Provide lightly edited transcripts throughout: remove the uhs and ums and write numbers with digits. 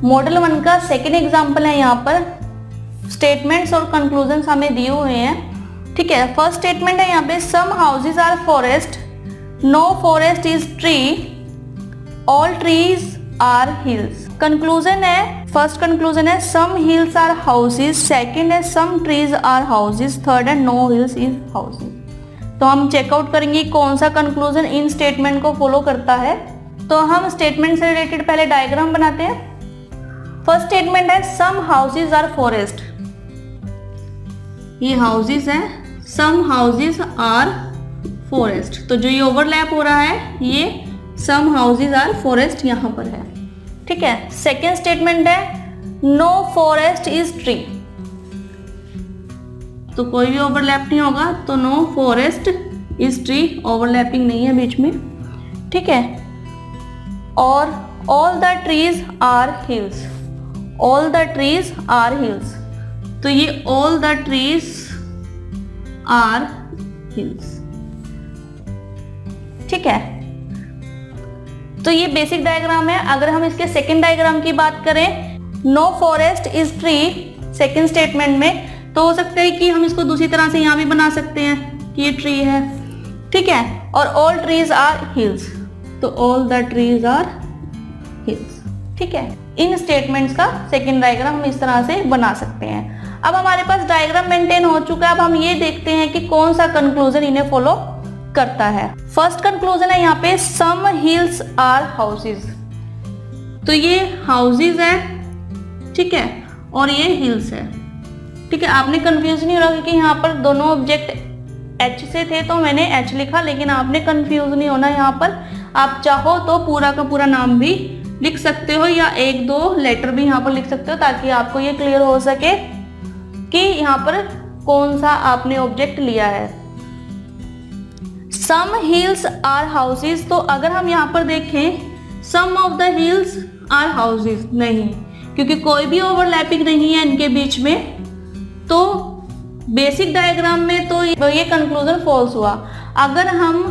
Model 1 का second example है। यहाँ पर स्टेटमेंट्स और कंक्लूजन हमें दिए हुए हैं। ठीक है, फर्स्ट स्टेटमेंट है यहाँ पे some houses are forest, no forest is tree, all trees are hills. Conclusion है, फर्स्ट कंक्लूजन है some hills are houses, second है some trees are houses, third है नो हिल्स इज हाउसेज। तो हम check out करेंगे कौन सा कंक्लूजन इन स्टेटमेंट को फॉलो करता है। तो हम स्टेटमेंट से रिलेटेड पहले डायग्राम बनाते हैं। फर्स्ट स्टेटमेंट है सम हाउसेज आर फॉरेस्ट, ये हाउसेज है, सम हाउसेज आर फॉरेस्ट। तो जो ये ओवरलैप हो रहा है ये सम हाउसेज आर फॉरेस्ट यहाँ पर है। ठीक है, सेकेंड स्टेटमेंट है नो फॉरेस्ट इज ट्री, तो कोई भी ओवरलैप नहीं होगा, तो no forest is tree, overlapping नहीं है बीच में। ठीक है, और all the trees are hills, all the trees are hills, तो ये all the trees are hills. ठीक है, तो ये बेसिक डायग्राम है। अगर हम इसके सेकंड डायग्राम की बात करें, no forest is tree second statement में, तो हो सकता है कि हम इसको दूसरी तरह से यहाँ भी बना सकते हैं कि ये ट्री है। ठीक है, और ऑल ट्रीज आर हिल्स, तो all the trees are hills. ठीक है, इन स्टेटमेंट्स का सेकंड डायग्राम हम इस तरह से बना सकते हैं। अब हमारे पास डायग्राम मेंटेन हो चुका है। अब हम ये देखते हैं कि कौन सा कंक्लूजन इन्हें फॉलो करता है। फर्स्ट कंक्लूजन है यहाँ पे सम हिल्स आर हाउसेज, तो ये हाउसेज है, ठीक है, और ये हिल्स है। ठीक है, आपने कंफ्यूज नहीं हो रहा क्योंकि यहाँ पर दोनों ऑब्जेक्ट एच से थे तो मैंने एच लिखा, लेकिन आपने कंफ्यूज नहीं होना। यहाँ पर आप चाहो तो पूरा का पूरा नाम भी लिख सकते हो या एक दो लेटर भी यहाँ पर लिख सकते हो, ताकि आपको ये क्लियर हो सके कि यहाँ पर कौन सा आपने ऑब्जेक्ट लिया है। सम हिल्स आर हाउसेज, तो अगर हम यहाँ पर देखें some of the hills are houses, नहीं, क्योंकि कोई भी ओवरलैपिंग नहीं है इनके बीच में, तो बेसिक डायग्राम में तो ये कंक्लूजन फॉल्स हुआ। अगर हम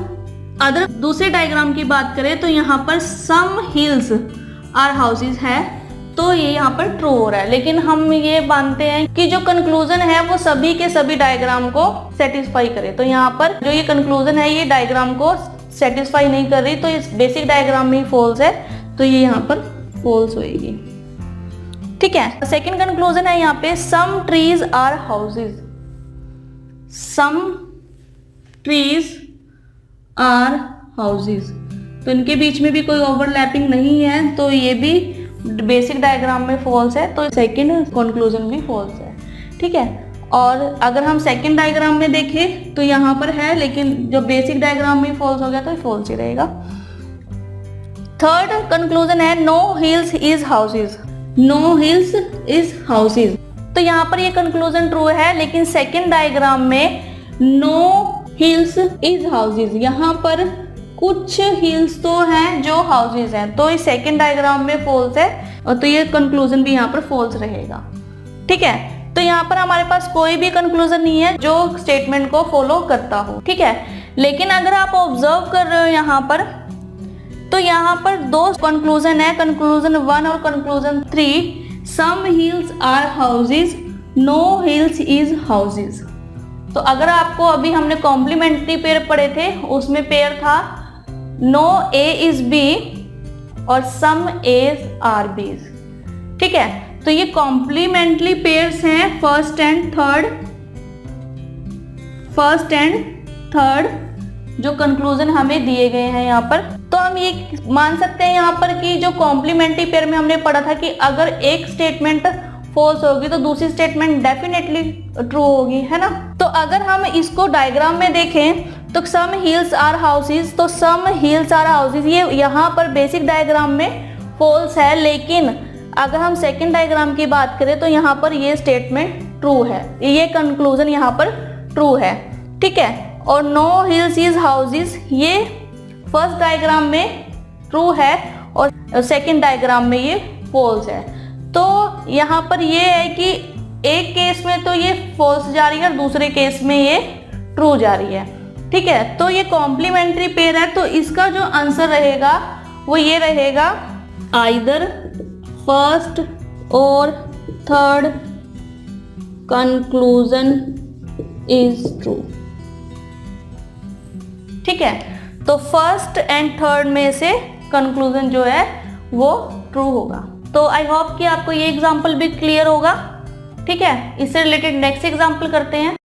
अदर दूसरे डायग्राम की बात करें तो यहाँ पर सम हिल्स आर हाउसेज है, तो ये यहाँ पर ट्रू हो रहा है। लेकिन हम ये मानते हैं कि जो कंक्लूजन है वो सभी के सभी डायग्राम को सेटिस्फाई करे, तो यहाँ पर जो ये कंक्लूजन है ये डायग्राम को सेटिस्फाई नहीं कर रही, तो इस बेसिक डायग्राम में फॉल्स है, तो ये यहाँ पर फॉल्स होएगी। ठीक है, सेकंड कंक्लूजन है यहाँ पे some trees are houses, some trees are houses, तो इनके बीच में भी कोई ओवरलैपिंग नहीं है, तो ये भी बेसिक डायग्राम में फॉल्स है, तो सेकंड कंक्लूजन भी फॉल्स है। ठीक है, और अगर हम सेकंड डायग्राम में देखें तो यहाँ पर है, लेकिन जो बेसिक डायग्राम में फॉल्स हो गया तो फॉल्स ही रहेगा। थर्ड कंक्लूजन है no hills is houses, no hills is houses, तो यहाँ पर ये कंक्लूजन ट्रू है, लेकिन सेकंड डायग्राम में नो हिल्स इज हाउसेज, यहाँ पर कुछ हिल्स तो हैं जो हाउसेज हैं, तो इस सेकंड डायग्राम में फॉल्स है, और तो ये कंक्लूजन भी यहाँ पर फॉल्स रहेगा। ठीक है, तो यहाँ पर हमारे पास कोई भी कंक्लूजन नहीं है जो स्टेटमेंट को फॉलो करता हो। ठीक है, लेकिन अगर आप ऑब्जर्व कर रहे हो यहाँ पर, तो यहाँ पर दो कंक्लूजन है, कंक्लूजन 1 और conclusion 3, some hills are houses, no hills is houses. तो अगर आपको अभी हमने कॉम्प्लीमेंट्री पेयर पढ़े थे, उसमें पेयर था नो ए इज बी और सम एज आर बीज। ठीक है, तो ये कॉम्प्लीमेंट्री पेयर्स हैं, फर्स्ट एंड थर्ड जो कंक्लूजन हमें दिए गए हैं यहाँ पर। तो हम ये मान सकते हैं यहाँ पर कि जो कॉम्प्लीमेंट्री पेयर में हमने पढ़ा था कि अगर एक स्टेटमेंट फॉल्स होगी तो दूसरी स्टेटमेंट डेफिनेटली ट्रू होगी, है ना। तो अगर हम इसको डायग्राम में देखें तो सम हिल्स आर हाउसेज, तो सम हिल्स आर हाउसेज ये यहाँ पर बेसिक डायग्राम में फॉल्स है, लेकिन अगर हम सेकंड डायग्राम की बात करें तो यहाँ पर ये स्टेटमेंट ट्रू है, ये कंक्लूजन यहाँ पर ट्रू है। ठीक है, और नो हिल्स इज हाउसेज ये फर्स्ट डायग्राम में ट्रू है और सेकंड डायग्राम में ये फॉल्स है। तो यहाँ पर ये है कि एक केस में तो ये फॉल्स जा रही है और दूसरे केस में ये ट्रू जा रही है। ठीक है, तो ये कॉम्प्लीमेंट्री पेयर है, तो इसका जो आंसर रहेगा वो ये रहेगा आइदर फर्स्ट और थर्ड कंक्लूजन इज ट्रू। ठीक है, तो फर्स्ट एंड थर्ड में से कंक्लूजन जो है वो ट्रू होगा। तो आई होप कि आपको ये एग्जाम्पल भी क्लियर होगा। ठीक है, इससे रिलेटेड नेक्स्ट एग्जाम्पल करते हैं।